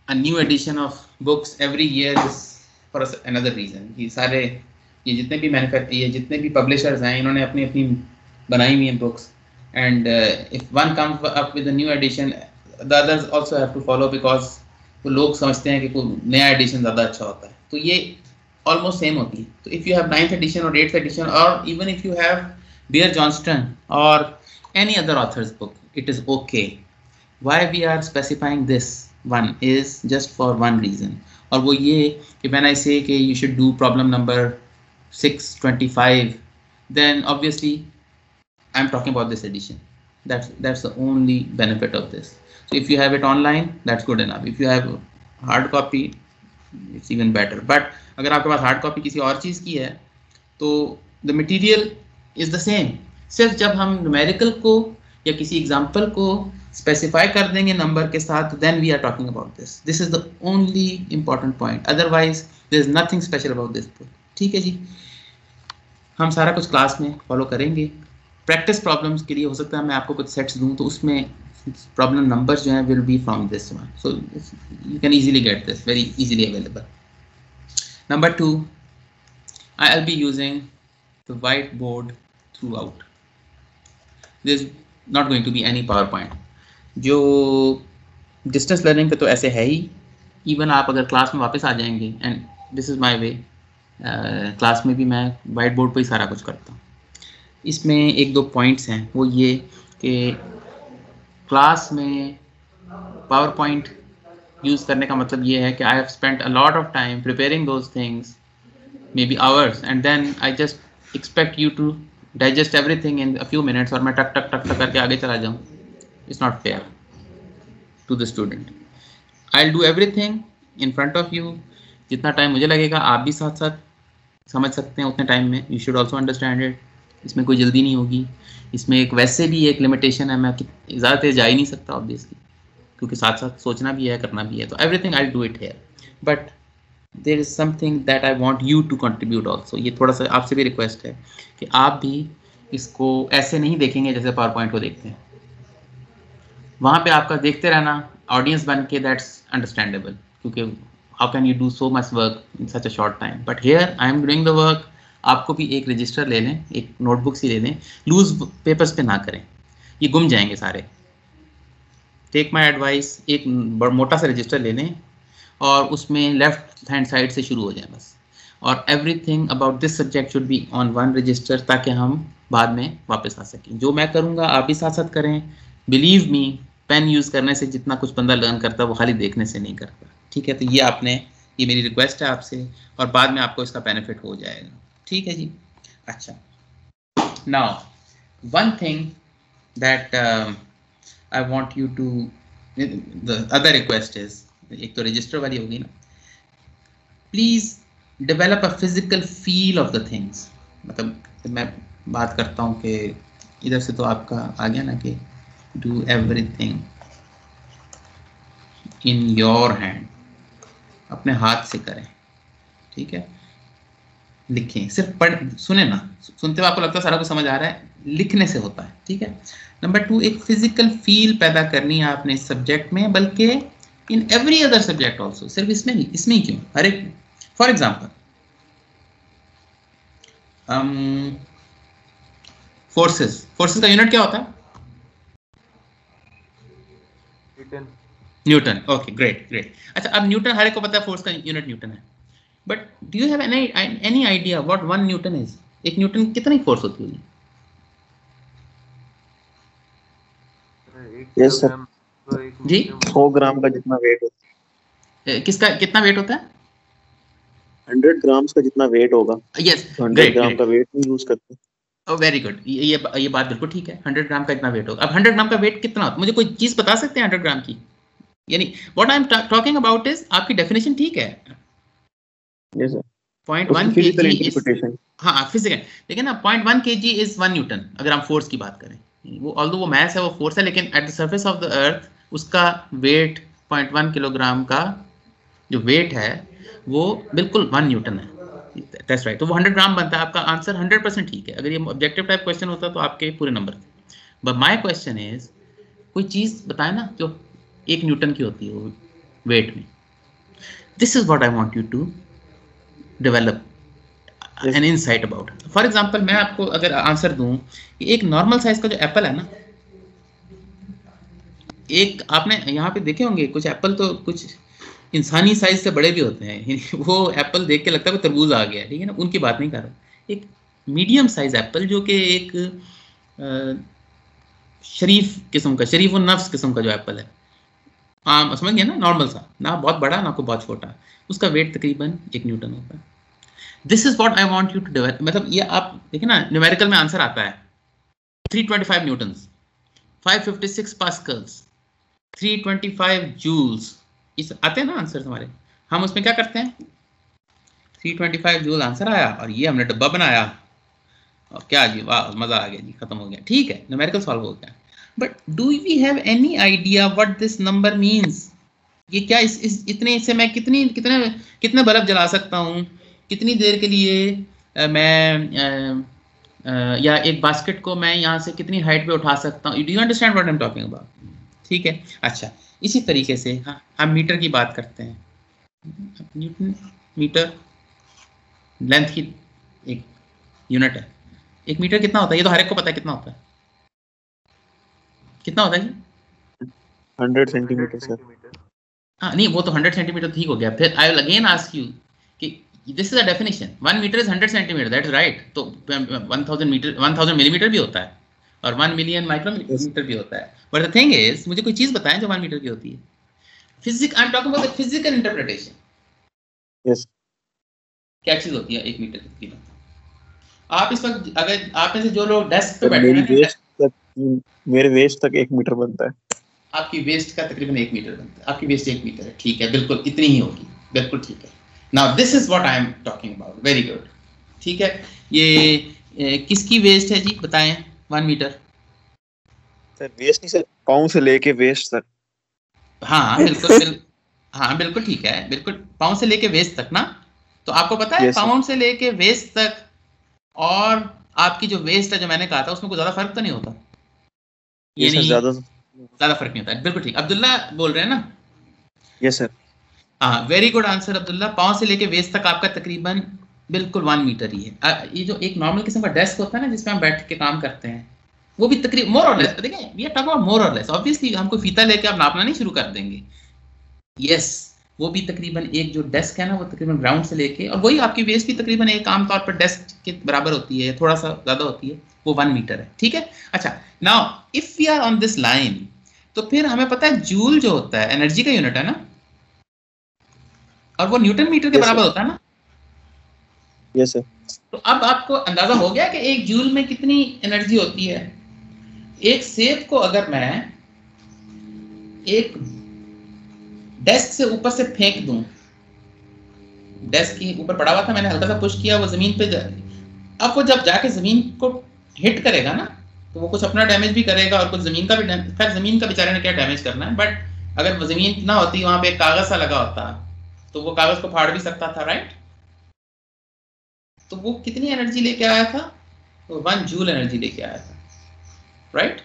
a new edition of books every year is for another reason. ये सारे ये जितने भी पब्लिशर्स हैं इन्होंने अपनी अपनी बनाई हुई हैं books, and if one comes up with a new edition the others also have to follow, because वो लोग समझते हैं कि कोई नया एडिशन ज़्यादा अच्छा होता है. तो ये ऑलमोस्ट सेम होती है. तो if you have 9th edition or 8th edition or even if you have Beer Johnston or any other author's book, it is okay. Why we are specifying this one is just for one reason, और वो ये कि when I say कि you should do problem number 625, then obviously I'm talking about this edition. That's the only benefit of this. So if you have it online, that's good enough. If you have hard copy, it's even better. But अगर आपके पास hard copy किसी और चीज़ की है तो the material is the same. सिर्फ जब हम numerical को या किसी example को specify कर देंगे number के साथ, then we are talking about this. This is the only important point. Otherwise, there is nothing special about this book. ठीक है जी. हम सारा कुछ क्लास में फॉलो करेंगे. प्रैक्टिस प्रॉब्लम्स के लिए हो सकता है मैं आपको कुछ सेट्स दूं तो उसमें प्रॉब्लम नंबर्स जो हैं will be from this one, so you can easily get this, very easily available. Number 2, I will be using the white board throughout. This not going to be any PowerPoint. जो distance learning पे तो ऐसे है ही. Even आप अगर class में वापस आ जाएंगे, and this is my way, class में भी मैं वाइट बोर्ड पर ही सारा कुछ करता हूँ. इसमें 1-2 पॉइंट्स हैं, वो ये कि क्लास में पावर पॉइंट यूज़ करने का मतलब ये है कि I have spent a lot of time preparing those things, maybe hours, and then I just expect you to digest everything in a few minutes और मैं टक टक टक टक करके आगे चला जाऊँ. It's not fair to the student. I will do everything in front of you. जितना टाइम मुझे लगेगा आप भी साथ साथ समझ सकते हैं उतने टाइम में। You should also understand it. इसमें कोई जल्दी नहीं होगी। इसमें एक वैसे भी एक लिमिटेशन है, मैं ज़्यादा तेज जा ही नहीं सकता ऑब्वियसली, क्योंकि साथ साथ सोचना भी है, करना भी है। तो everything I do it here, but there is something that I want you to contribute also. ये थोड़ा सा आपसे भी रिक्वेस्ट है कि आप भी इसको ऐसे नहीं देखेंगे जैसे पावर पॉइंट को देखते हैं। वहाँ पे आपका देखते रहना ऑडियंस बन के, दैट्स अंडरस्टैंडेबल, क्योंकि how can you do so much work in such a short time. But here I am doing the work. आपको भी एक रजिस्टर ले लें, एक नोटबुक सी ले लें, लूज पेपर्स पे ना करें, ये गुम जाएंगे सारे। टेक माई एडवाइस, एक मोटा सा रजिस्टर ले लें और उसमें लेफ्ट हैंड साइड से शुरू हो जाए बस। और everything about this subject should be on one register, ताकि हम बाद में वापस आ सकें। जो मैं करूँगा आप भी साथ साथ करें। बिलीव मी, पेन यूज़ करने से जितना कुछ बंदा लर्न करता है वो खाली देखने से नहीं करता। ठीक है, तो ये आपने, ये मेरी रिक्वेस्ट है आपसे, और बाद में आपको इसका बेनिफिट हो जाएगा। ठीक है जी। अच्छा, now one thing that I want you to, the other request is, एक तो रजिस्टर वाली होगी ना, please develop a physical feel of the things. मतलब मैं बात करता हूँ कि इधर से तो आपका आ गया ना कि do everything in your hand, अपने हाथ से करें। ठीक है, लिखें, सिर्फ पढ़ सुने ना, सुनते हुए आपको लगता है सारा कुछ समझ आ रहा है, लिखने से होता है। ठीक है। नंबर 2, एक फिजिकल फील पैदा करनी है आपने इस सब्जेक्ट में, बल्कि in every other subject also, सिर्फ इसमें नहीं, इसमें ही क्यों, हर एक। फॉर एग्जाम्पल फोर्सेस, फोर्सेस का यूनिट क्या होता है? न्यूटन। Okay, great great. अच्छा, अब न्यूटन हर एक को पता है, फोर्स का यूनिट न्यूटन है, but do you have any idea what 1 Newton is? एक न्यूटन कितनी फोर्स होती होगी? यस सर, जी, 100 ग्राम का जितना वेट होता है। किसका कितना वेट होता है? 100 ग्राम्स का जितना वेट होगा। यस, 100 ग्राम का वेट नहीं यूज करते। ओह वेरी गुड, ये बात बिल्कुल ठीक है। 100 ग्राम का इतना वेट होगा। अब 100 ग्राम का वेट कितना होता है? मुझे कोई चीज बता सकते हैं 100 ग्राम की? यानी what I am talking about is, आपकी डेफिनेशन ठीक है, yes sir, 0.1 physical kg is, interpretation. हाँ फिजिकल, लेकिन ना 0.1 kg इज 1 न्यूटन अगर हम फोर्स की बात करें। वो ऑल्दो वो मास है, वो फोर्स है, लेकिन at the surface of the earth उसका वेट 0.1 किलोग्राम का जो वेट है वो बिल्कुल 1 न्यूटन है। That's right. तो वो 100 ग्राम बनता है। आपका आंसर 100% ठीक है। अगर ये ऑब्जेक्टिव टाइप क्वेश्चन होता तो आपके पूरे नंबर थे। बट माय क्वेश्चन इज, कोई चीज बताए ना जो 1 न्यूटन की होती है वेट में। This is what I want you to develop an insight about. For example, मैं आपको अगर आंसर दूं कि एक नॉर्मल साइज का जो एप्पल है ना, एक आपने यहाँ पे देखे होंगे कुछ एप्पल तो कुछ इंसानी साइज से बड़े भी होते हैं। वो एप्पल देख के लगता है तरबूज आ गया, ठीक है ना, उनकी बात नहीं कर रहा। एक मीडियम साइज एप्पल जो कि एक शरीफ किस्म का, शरीफ और नफ्स किस्म का जो एप्पल है, हाँ समझ गया ना, नॉर्मल सा, ना बहुत बड़ा ना कोई बहुत छोटा, उसका वेट तकरीबन 1 न्यूटन होता है। This is what I want you to develop. मतलब ये आप देखिए ना, न्यूमेरिकल में आंसर आता है 325 न्यूटन्स, 556 पास्कल्स, 325 जूल्स, इस आते हैं ना आंसर हमारे। हम उसमें क्या करते हैं, 325 जूल आंसर आया और ये हमने डब्बा बनाया और क्या जी, वाह मजा आ गया जी, खत्म हो गया। ठीक है, न्यूमेरिकल सॉल्व हो गया। But do we have any idea what this number means? ये क्या इस इतने से मैं कितने बल्ब जला सकता हूँ, कितनी देर के लिए मैं या एक बास्केट को मैं यहाँ से कितनी हाइट पे उठा सकता हूँ? Do you understand what I am talking about? ठीक है। अच्छा, इसी तरीके से हाँ, हम मीटर की बात करते हैं। न्यूटन मीटर लेंथ की एक यूनिट है। 1 मीटर कितना होता है? ये तो हर एक को पता है कितना होता है। कितना होता है जी? 100 सेंटीमीटर सर। हाँ नहीं, वो तो 100 सेंटीमीटर ठीक हो गया। फिर I will again ask you कि this is a definition, 1 metre is 100 centimetre, that is right. तो 1000 मीटर 1000 मिलीमीटर भी होता है और 1 मिलियन माइक्रोमीटर भी होता है। बट द थिंग इज, मुझे कोई चीज बताएं जो 1 मीटर की होती है। Physics, I am talking about the physical interpretation. Yes, क्या चीज होती है 1 मीटर तकरीबन? आप इस वक्त, अगर आप में से जो लोग डेस्क पे सर बैठे हैं, मेरे वेस्ट तक 1 मीटर बनता है। आपकी वेस्ट का तकरीबन 1 मीटर बनता है, आपकी वेस्ट 1 मीटर है, ठीक है, बिल्कुल इतनी ही होगी, बिल्कुल ठीक है। Now this is what I am talking about, very good, ठीक है। ये किसकी वेस्ट है जी, बताएं, 1 मीटर? सर वेस्ट नहीं सर, पाँव से लेके वेस्ट तक। हाँ बिल्कुल हाँ बिल्कुल ठीक है, बिल्कुल पाउंड से लेके वेस्ट तक ना। तो आपको पता है पाउंड से लेके वेस्ट तक और आपकी जो वेस्ट है जो मैंने कहा था उसमें कोई ज्यादा फर्क तो नहीं होता? ये नहीं, ज्यादा फर्क नहीं होता, बिल्कुल ठीक। अब्दुल्ला बोल रहे हैं ना? Yes sir. हाँ very good answer Abdullah. Pound से लेके वेस्ट तक आपका तकरीबन बिल्कुल 1 मीटर ही है। ये जो एक नॉर्मल किस्म का डेस्क होता है ना जिसमें हम बैठ के काम करते हैं, वो भी तकरीबन मोर और लेस, देखिए we are talking about more और लेस, ऑब्वियसली हम कोई फीता लेके आप नापना नहीं शुरू कर देंगे। यस वो भी तकरीबन एक जो डेस्क है ना वो तकरीबन ग्राउंड से लेके, और वही आपकी वेस्ट भी तकरीबन एक आमतौर पर डेस्क के बराबर होती है, थोड़ा सा ज्यादा होती है, वो 1 मीटर है, ठीक है। अच्छा now if we are on this line, तो फिर हमें पता है जूल जो होता है एनर्जी का यूनिट है ना, और वो न्यूटन मीटर के बराबर होता है ना? Yes sir. तो अब आपको अंदाजा हो गया कि एक जूल में कितनी एनर्जी होती है। एक सेब को अगर मैं एक डेस्क से ऊपर से फेंक दूं, डेस्क के ऊपर पड़ा हुआ था, मैंने हल्का सा पुश किया, वो जमीन पे अब वो जब जाके जमीन को हिट करेगा ना तो वो कुछ अपना डैमेज भी करेगा और कुछ जमीन का भी डैमेज। खैर जमीन का बेचारे ने क्या डैमेज करना है, बट अगर वो जमीन ना होती वहां पे एक कागज सा लगा होता तो वो कागज को फाड़ भी सकता था, राइट? तो वो कितनी एनर्जी लेके आया था? तो 1 जूल एनर्जी लेके आया था, राइट?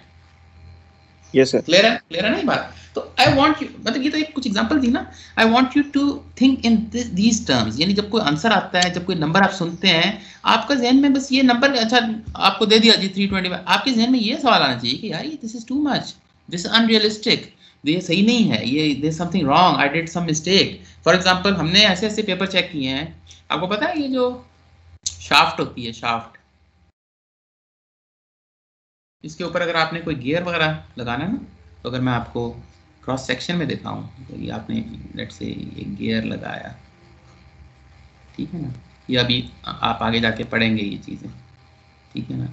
Yes sir. क्लियर है ना ये बात? तो आई वांट यू, मतलब ये तो एक कुछ एग्जांपल दी ना, I want you to think in these terms. यानी जब कोई आंसर आता है, जब कोई नंबर आप सुनते हैं, आपका जहन में बस ये नंबर, अच्छा आपको दे दिया जी 325, आपके जहन में ये सवाल आना चाहिए कि यार ये this is too much, this is unrealistic, ये सही नहीं है, ये there something wrong, I did some mistake. For example हमने ऐसे ऐसे पेपर चेक किए हैं, आपको पता है ये जो शाफ्ट होती है, शाफ्ट, इसके ऊपर अगर आपने कोई गियर वगैरह लगाना है ना, तो अगर मैं आपको क्रॉस सेक्शन में दिखाऊं, तो ये आपने लेट्स से एक गियर लगाया, ठीक है ना, ये अभी आप आगे जाके पढ़ेंगे ये चीज़ें, ठीक है ना।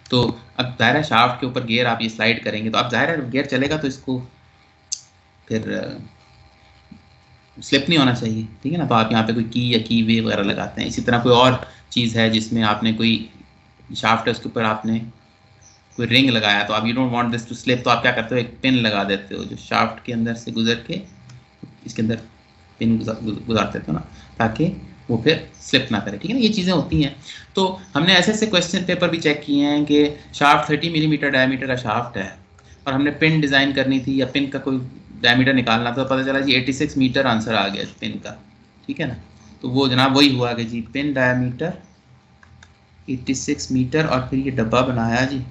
तो अब ज़ाहिर है शाफ्ट के ऊपर गियर आप ये स्लाइड करेंगे, तो अब ज़ाहिर है गियर चलेगा तो इसको फिर स्लिप नहीं होना चाहिए, ठीक है ना। तो आप यहाँ पे कोई की या की वे वगैरह लगाते हैं। इसी तरह कोई और चीज़ है जिसमें आपने कोई शाफ्ट है उसके ऊपर आपने कोई रिंग लगाया, तो आप you don't want this to slip, तो आप क्या करते हो, एक पिन लगा देते हो जो शाफ्ट के अंदर से गुजर के इसके अंदर पिन गुजारते थे ना, ताकि वो फिर स्लिप ना करे, ठीक है ना। ये चीज़ें होती हैं। तो हमने ऐसे ऐसे क्वेश्चन पेपर भी चेक किए हैं कि शाफ्ट 30 मिलीमीटर डायमीटर का शाफ्ट है और हमने पिन डिज़ाइन करनी थी या पिन का कोई डायमीटर निकालना, तो पता चला जी 86 मीटर आंसर आ गया पिन का, ठीक है ना। तो वो जनाब वही हुआ कि जी पिन डायमीटर 86 मीटर और फिर ये डब्बा बनाया जी,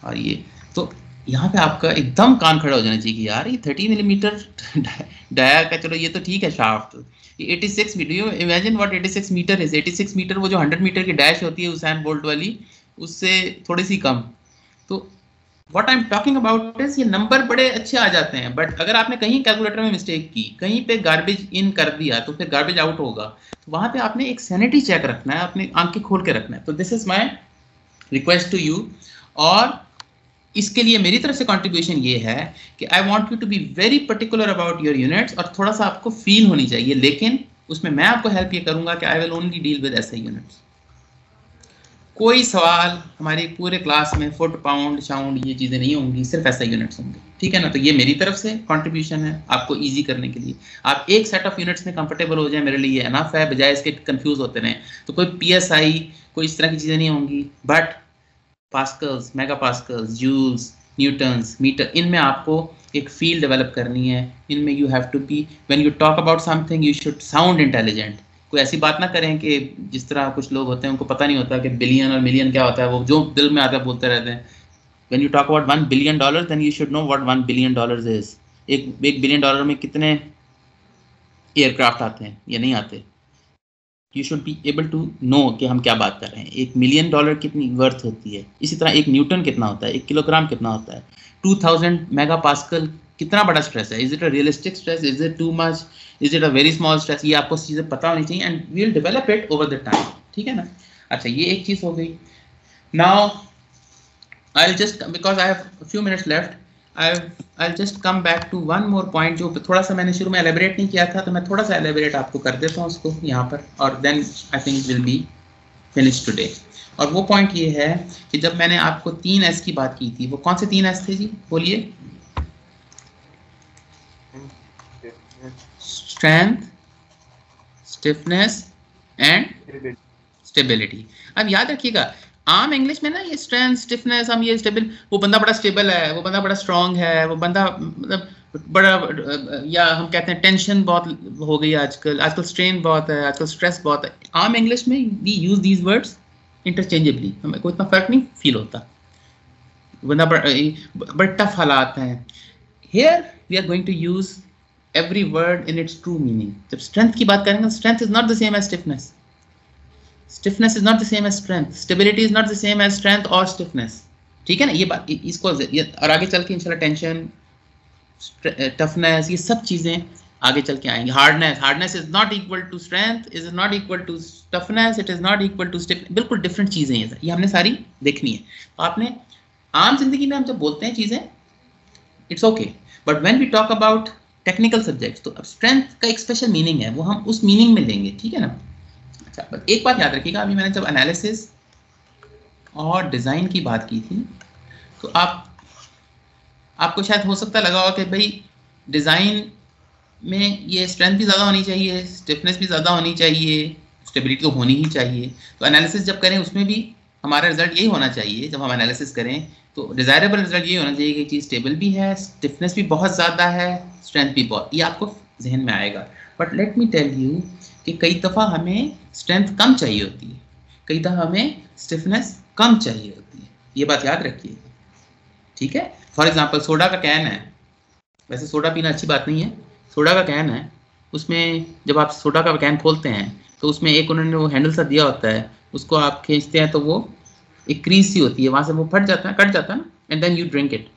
और ये तो यहाँ पे आपका एकदम कान खड़ा हो जाना चाहिए कि यार ये 30 मिलीमीटर डाया का, चलो ये तो ठीक है शाफ्ट, ये 86 metre, you imagine what 86 metre is. 86 metre वो जो 100 मीटर की डैश होती है उसैन बोल्ट वाली, उससे थोड़ी सी कम। तो what I am talking about is ये नंबर बड़े अच्छे आ जाते हैं, बट अगर आपने कहीं कैलकुलेटर में मिस्टेक की, कहीं पे गार्बेज इन कर दिया तो फिर गार्बेज आउट होगा। तो वहां पे आपने एक सैनिटी चेक रखना है, अपनी आंखें खोल के रखना है। तो this is my request to you, और इसके लिए मेरी तरफ से कंट्रीब्यूशन ये है कि I want you to be very particular about your units, और थोड़ा सा आपको फील होनी चाहिए, लेकिन उसमें मैं आपको हेल्प ये करूंगा कि I will only deal with ऐसे यूनिट्स। कोई सवाल हमारी पूरे क्लास में फुट पाउंड शाउंड ये चीज़ें नहीं होंगी, सिर्फ ऐसे यूनिट्स होंगे, ठीक है ना। तो ये मेरी तरफ से कंट्रीब्यूशन है आपको इजी करने के लिए। आप एक सेट ऑफ यूनिट्स में कंफर्टेबल हो जाए, मेरे लिए एनफ है, बजाय इसके कंफ्यूज होते रहें। तो कोई PSI कोई इस तरह की चीज़ें नहीं होंगी, but pascals, mega pascals, joules, newtons, metre, इनमें आपको एक फील डेवलप करनी है। इनमें you have to be, when you talk about something you should sound intelligent. कोई ऐसी बात ना करें कि जिस तरह कुछ लोग होते हैं उनको पता नहीं होता कि बिलियन और मिलियन क्या होता है, वो जो दिल में आता है बोलते रहते हैं। When you talk about $1 billion then you should know what $1 billion is. एक बिलियन डॉलर में कितने एयरक्राफ्ट आते हैं या नहीं आते। You should be able to know कि हम क्या बात कर रहे हैं। $1 मिलियन कितनी वर्थ होती है, इसी तरह 1 न्यूटन कितना होता है, 1 किलोग्राम कितना होता है, 2000 मेगा पास्कल कितना बड़ा स्ट्रेस है। Is it a realistic stress, is it too much, is it a very small stress. ये आपको चीज़ें पता होनी चाहिए, and we will develop it over the time, ठीक है ना। अच्छा ये एक चीज़ हो गई। Now I will just, because I have few minutes left, I'll just come back to one more point जो थोड़ा सा मैंने शुरू में elaborate नहीं किया था, तो मैं थोड़ा सा elaborate आपको कर देता हूँ उसको यहाँ पर, और then I think will be finished today. और वो पॉइंट ये है कि जब मैंने आपको 3 S की बात की थी, वो कौन से 3 S थे जी, बोलिए? Strength, stiffness and stability. अब याद रखिएगा, आम इंग्लिश में ना ये स्ट्रेंथ, स्टिफनेस, हम ये स्टेबल, वो बंदा बड़ा स्टेबल है, वो बंदा बड़ा स्ट्रांग है, वो बंदा मतलब बड़ा, या हम कहते हैं टेंशन बहुत हो गई आजकल, आजकल स्ट्रेन बहुत है, आजकल स्ट्रेस बहुत है. आम इंग्लिश में we use these words interchangeably, हमें कोई इतना फर्क नहीं फील होता. बंदा बड़े टफ हालात हैं. Here we are going to use every word in its true meaning. जब स्ट्रेंथ की बात करेंगे, strength is not the same as stiffness. Stiffness is not the same as strength. Stability is not the same as strength or stiffness. ठीक है ना, ये बात, इसको और आगे चल के इंशाल्लाह टेंशन, टफनेस, ये सब चीजें आगे चल के आएंगी. Hardness is not equal to strength, is not equal to toughness, it is not equal to stiff. बिल्कुल डिफरेंट चीजें हैं, ये हमने सारी देखनी है. तो आपने आम जिंदगी में हम जब बोलते हैं चीजें, it's okay, but when we talk about technical subjects, तो अब स्ट्रेंथ का एक स्पेशल मीनिंग है, वो हम उस मीनिंग में लेंगे. ठीक है ना. अच्छा, बस एक बात याद रखिएगा, अभी मैंने जब एनालिसिस और डिज़ाइन की बात की थी, तो आपको शायद हो सकता लगा होगा कि भाई डिज़ाइन में ये स्ट्रेंथ भी ज़्यादा होनी चाहिए, स्टिफनेस भी ज़्यादा होनी चाहिए, स्टेबिलिटी तो होनी ही चाहिए. तो एनालिसिस जब करें उसमें भी हमारा रिजल्ट यही होना चाहिए. जब हम एनालिसिस करें तो डिज़ायरेबल रिजल्ट यही होना चाहिए कि चीज़ स्टेबल भी है, स्टिफनेस भी बहुत ज़्यादा है, स्ट्रेंथ भी बहुत. ये आपको जहन में आएगा. But let me tell you कि कई दफ़ा हमें स्ट्रेंथ कम चाहिए होती है, कई दफ़ा हमें स्टिफनेस कम चाहिए होती है. ये बात याद रखिए. ठीक है. फॉर एग्जांपल सोडा का कैन है, वैसे सोडा पीना अच्छी बात नहीं है. सोडा का कैन है, उसमें जब आप सोडा का कैन खोलते हैं तो उसमें एक उन्होंने वो हैंडल सा दिया होता है, उसको आप खींचते हैं तो वो एक क्रीज सी होती है, वहाँ से वो फट जाता है, कट जाता है ना, and then you drink it.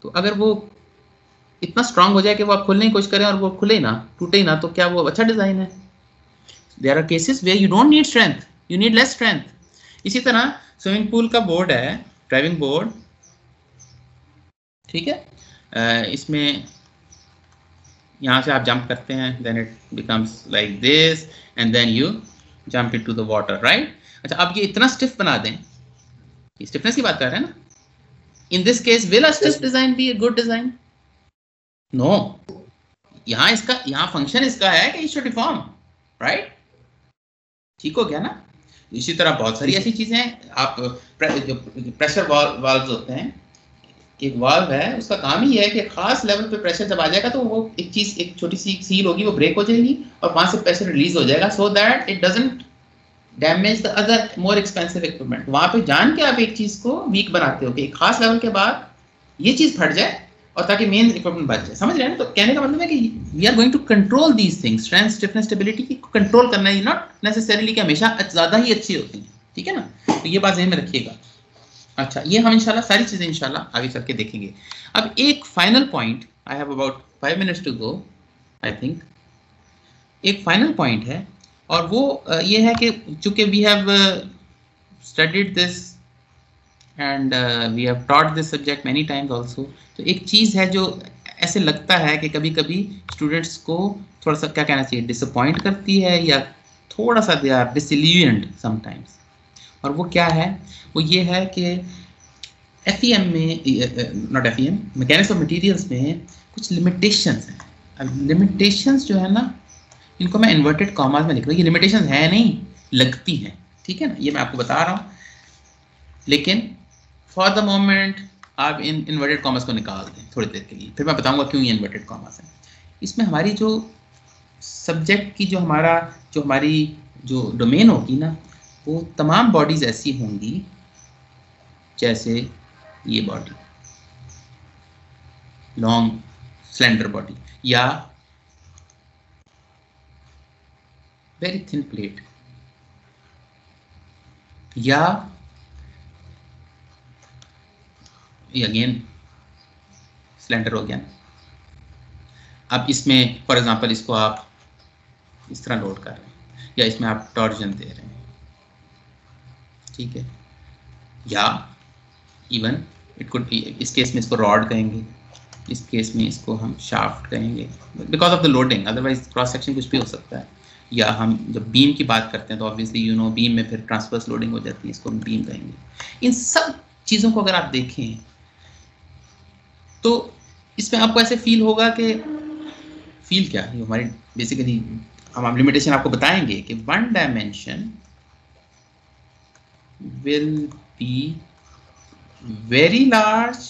तो अगर वो इतना स्ट्रांग हो जाए कि वो आप खोलने की कोशिश करें और वो खुले ही ना, टूटे ही ना, तो क्या वो अच्छा डिज़ाइन है? There are cases where you don't need strength, you need less strength. इसी तरह स्विमिंग पूल का बोर्ड है, ड्राइविंग बोर्ड, ठीक है. इसमें यहाँ से आप जंप करते हैं, then it becomes like this and then you jump into the water, right? अच्छा, अब ये इतना स्टिफ बना दें, स्टिफनेस की बात कर रहे हैं ना. In this case, will a stiff design be a good design? No. यहाँ फंक्शन इसका है कि it should deform, right? ठीक हो गया ना. इसी तरह बहुत सारी ऐसी चीजें हैं. आप जो प्रेशर वाल्व्स होते हैं, एक वाल्व है, उसका काम ही है कि खास लेवल पे प्रेशर जब आ जाएगा तो वो एक छोटी सी सील होगी, वो ब्रेक हो जाएगी और वहां से प्रेशर रिलीज हो जाएगा, so that it doesn't damage the other more expensive equipment. वहां पे जान के आप एक चीज को वीक बनाते हो कि एक खास लेवल के बाद ये चीज फट जाए और ताकि मेन इक्विपमेंट बच जाए. समझ रहे हैं ना. तो कहने का मतलब है कि we are going to control these things. Strength, stiffness, stability की कंट्रोल करना है, नॉट नेसेसरीली कि हमेशा ज्यादा ही अच्छी होती हैं. ठीक है ना. तो ये बात ध्यान में रखिएगा. अच्छा, ये हम इंशाल्लाह सारी चीजें इंशाल्लाह आगे चल के देखेंगे. अब एक final point, I have about 5 minutes to go, I think. एक फाइनल पॉइंट है और वो ये है कि चूंकि we have studied this and we have taught this subject many times also. तो एक चीज़ है जो ऐसे लगता है कि कभी कभी स्टूडेंट्स को थोड़ा सा क्या कहना चाहिए, डिसअपॉइंट करती है या थोड़ा सा दे आर डिसइल्यूजन्ड समटाइम्स. और वो क्या है, वो ये है कि FEM में, not FEM, mechanics of materials में कुछ लिमिटेशंस हैं. अब लिमिटेशंस जो है ना, इनको मैं इन्वर्टेड कॉमास में लिख रहा हूँ. ये लिमिटेशंस है नहीं, लगती हैं. ठीक है ना. ये मैं आपको बता रहा हूँ, लेकिन फॉर द मोमेंट आप इन इन्वर्टेड कॉमर्स को निकाल दें थोड़ी देर के लिए, फिर मैं बताऊंगा क्यों ये इन्वर्टेड कॉमर्स है. इसमें हमारी जो सब्जेक्ट की जो हमारी जो डोमेन होगी ना, वो तमाम बॉडीज ऐसी होंगी जैसे ये बॉडी, लॉन्ग स्लेंडर बॉडी, या वेरी थिन प्लेट, या ये अगेन स्लेंडर हो गया. अब इसमें फॉर एग्जांपल इसको आप इस तरह लोड कर रहे हैं या इसमें आप टॉर्जन दे रहे हैं, ठीक है. या इवन इट कुड बी, इस केस में इसको रॉड कहेंगे, इस केस में इसको हम शाफ्ट कहेंगे because of the loading, otherwise cross section कुछ भी हो सकता है। या हम जब बीम की बात करते हैं तो ऑब्वियसली यू नो बीम में फिर ट्रांसवर्स लोडिंग हो जाती है, इसको हम बीम कहेंगे। इन सब चीज़ों को अगर आप देखें तो इसमें आपको ऐसे फील होगा कि फील क्या है हमारी बेसिकली हम लिमिटेशन आपको बताएंगे कि one dimension will be very large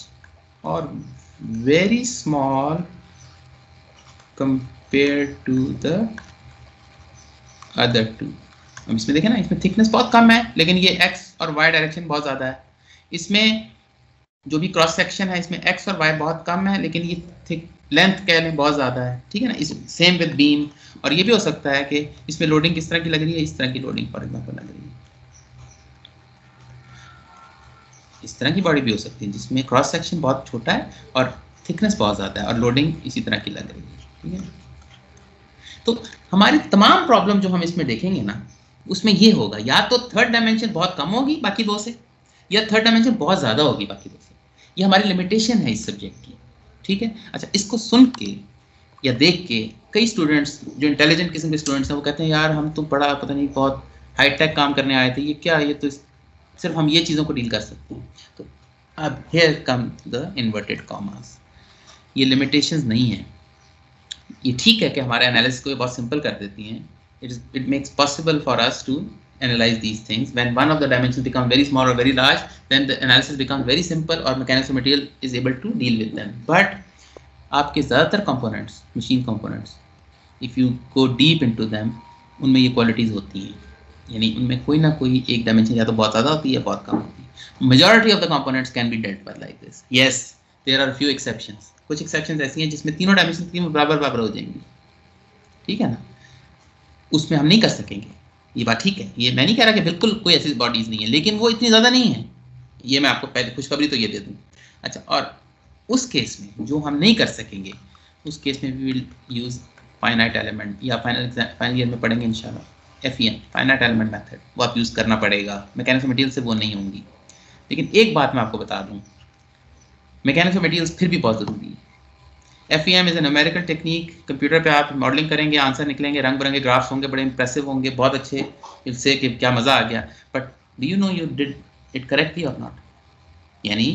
और very small compare to the other two. अब इसमें देखें ना, इसमें थिकनेस बहुत कम है लेकिन ये एक्स और वाई डायरेक्शन बहुत ज़्यादा है। इसमें जो भी क्रॉस सेक्शन है इसमें एक्स और वाई बहुत कम है लेकिन ये थिक लेंथ कह लें बहुत ज़्यादा है, ठीक है ना। इस सेम विद बीम। और ये भी हो सकता है कि इसमें लोडिंग किस तरह की लग रही है, इस तरह की लोडिंग फॉर एग्जाम्पल लग रही है, इस तरह की बॉडी भी हो सकती है जिसमें क्रॉस सेक्शन बहुत छोटा है और थिकनेस बहुत ज़्यादा है और लोडिंग इसी तरह की लग रही है, ठीक है। तो हमारी तमाम प्रॉब्लम जो हम इसमें देखेंगे ना उसमें ये होगा, या तो थर्ड डायमेंशन बहुत कम होगी बाकी दो से, या थर्ड डायमेंशन बहुत ज़्यादा होगी बाकी दो से। ये हमारी लिमिटेशन है इस सब्जेक्ट की, ठीक है। अच्छा, इसको सुन के या देख के कई स्टूडेंट्स जो इंटेलिजेंट किस्म के स्टूडेंट्स हैं वो कहते हैं यार हम तो बड़ा पता नहीं बहुत हाईटेक काम करने आए थे, ये क्या, ये तो सिर्फ हम ये चीज़ों को डील कर सकते हैं। तो अब here come the inverted commas, ये लिमिटेशंस नहीं है। ये ठीक है कि हमारे एनालिसिस को बहुत सिंपल कर देती हैं। It makes possible for us to analyze these things. When one of the dimensions become very small or very large, then the analysis becomes very simple or mechanics of material is able to deal with them. But आपके ज़्यादातर components, machine components, if you go deep into them, उनमें ये qualities होती हैं, यानी उनमें कोई ना कोई एक dimension या तो बहुत ज़्यादा होती है बहुत कम होती है। Majority of the components can be dealt with like this. Yes, there are few exceptions. कुछ exceptions ऐसी हैं जिसमें तीनों dimensions तीनों बराबर हो जाएंगी, ठीक है ना। उसमें हम नहीं कर सकेंगे, ये बात ठीक है। ये मैं नहीं कह रहा कि बिल्कुल कोई ऐसी बॉडीज नहीं है, लेकिन वो इतनी ज़्यादा नहीं है, ये मैं आपको पहले खुशखबरी तो ये दे दूँ। अच्छा, और उस केस में जो हम नहीं कर सकेंगे उस केस में we will use finite element, या फाइनल ईयर में पढ़ेंगे इंशाल्लाह FEM, फाइनाइट एलिमेंट मेथड, वो आप यूज़ करना पड़ेगा। मैकेनिक्स ऑफ मटेरियल से वो नहीं होंगी। लेकिन एक बात मैं आपको बता दूँ, मैकेनिक्स ऑफ मटेरियल्स फिर भी बहुत ज़रूरी है। FEM is a numerical technique. Computer पे आप मॉडलिंग करेंगे, आंसर निकलेंगे, रंग बिरंगे ग्राफ्स होंगे, बड़े इंप्रेसिव होंगे, बहुत अच्छे, इससे कि क्या मज़ा आ गया। But do you know you did it correctly और नॉट, यानी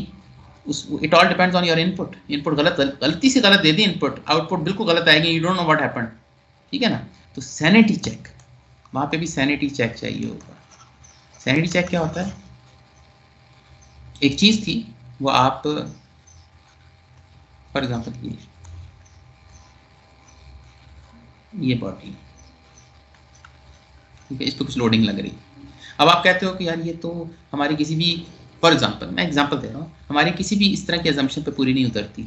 it all depends on your input. Input गलती से गलत दे दी इनपुट, आउटपुट बिल्कुल गलत आएगी, you don't know what happened, ठीक है ना। तो सैनिटी चेक, वहाँ पे भी सैनिटी चेक चाहिए होगा। सैनिटी चेक क्या होता है? एक चीज़ थी वो आप फॉर एग्जाम्पल ये बॉडी, ठीक है, इस पर कुछ लोडिंग लग रही। अब आप कहते हो कि यार ये तो हमारी किसी भी, फॉर एग्जांपल मैं एग्जांपल दे रहा हूँ, हमारी किसी भी इस तरह के अजम्पशन पे पूरी नहीं उतरती,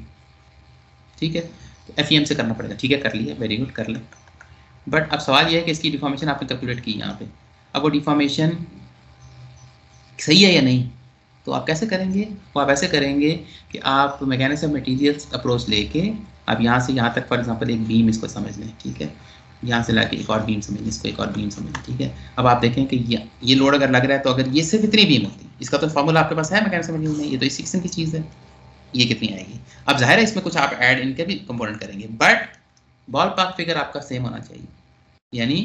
ठीक है, तो FEM से करना पड़ेगा। ठीक है, कर लिया, वेरी गुड, कर ले। बट अब सवाल ये है कि इसकी डिफॉर्मेशन आपने कैलकुलेट की यहाँ पे, अब वो डिफॉर्मेशन सही है या नहीं, तो आप कैसे करेंगे? वो आप ऐसे करेंगे कि आप मैकेनिक्स ऑफ मटेरियल्स अप्रोच लेके आप यहाँ से यहाँ तक फॉर एग्जांपल एक बीम इसको समझ लें, ठीक है, यहाँ से लाके एक और बीम समझ लें, इसको एक और बीम समझ लें, ठीक है। अब आप देखें कि ये लोड अगर लग रहा है तो अगर ये सिर्फ इतनी बीम होती, इसका तो फॉर्मूला आपके पास है मैकेनिक्स ऑफ मटेरियल में, ये तो इसी किस्म की चीज़ है, ये कितनी आएगी। अब जाहिर है इसमें कुछ आप ऐड इनके भी कंपोनेंट करेंगे, बट बॉल पार्क फिगर आपका सेम होना चाहिए, यानी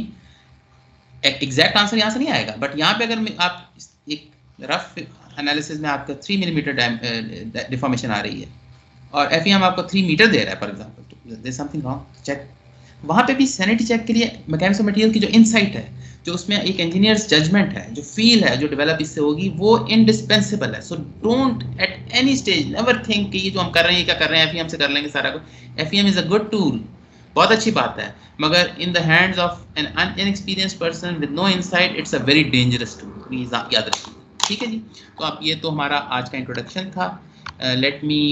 एग्जैक्ट आंसर यहाँ से नहीं आएगा, बट यहाँ पे अगर आप एक रफ एनालिसिस में आपका 3 मिलीमीटर डिफॉर्मेशन आ रही है और FEM आपको 3 मीटर दे रहा है for example, there is something wrong, check. वहाँ पे भी सैनिटी चेक के लिए मैकेनिक्स ऑफ मटेरियल की जो इनसाइट है, जो उसमें एक इंजीनियर्स जजमेंट है, जो फील है, जो डेवलप इससे होगी, वो इंडिस्पेंसिबल है। So don't at any stage never think कि ये जो हम कर रहे हैं, क्या कर रहे हैं, FEM से कर लेंगे सारा कुछ। FEM is a good tool, बहुत अच्छी बात है, मगर in the hands of an unexperienced person with no insight it's a very dangerous tool, याद रखिए, ठीक है जी। तो आप, ये तो हमारा आज का इंट्रोडक्शन था। Let me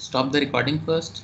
stop the recording first.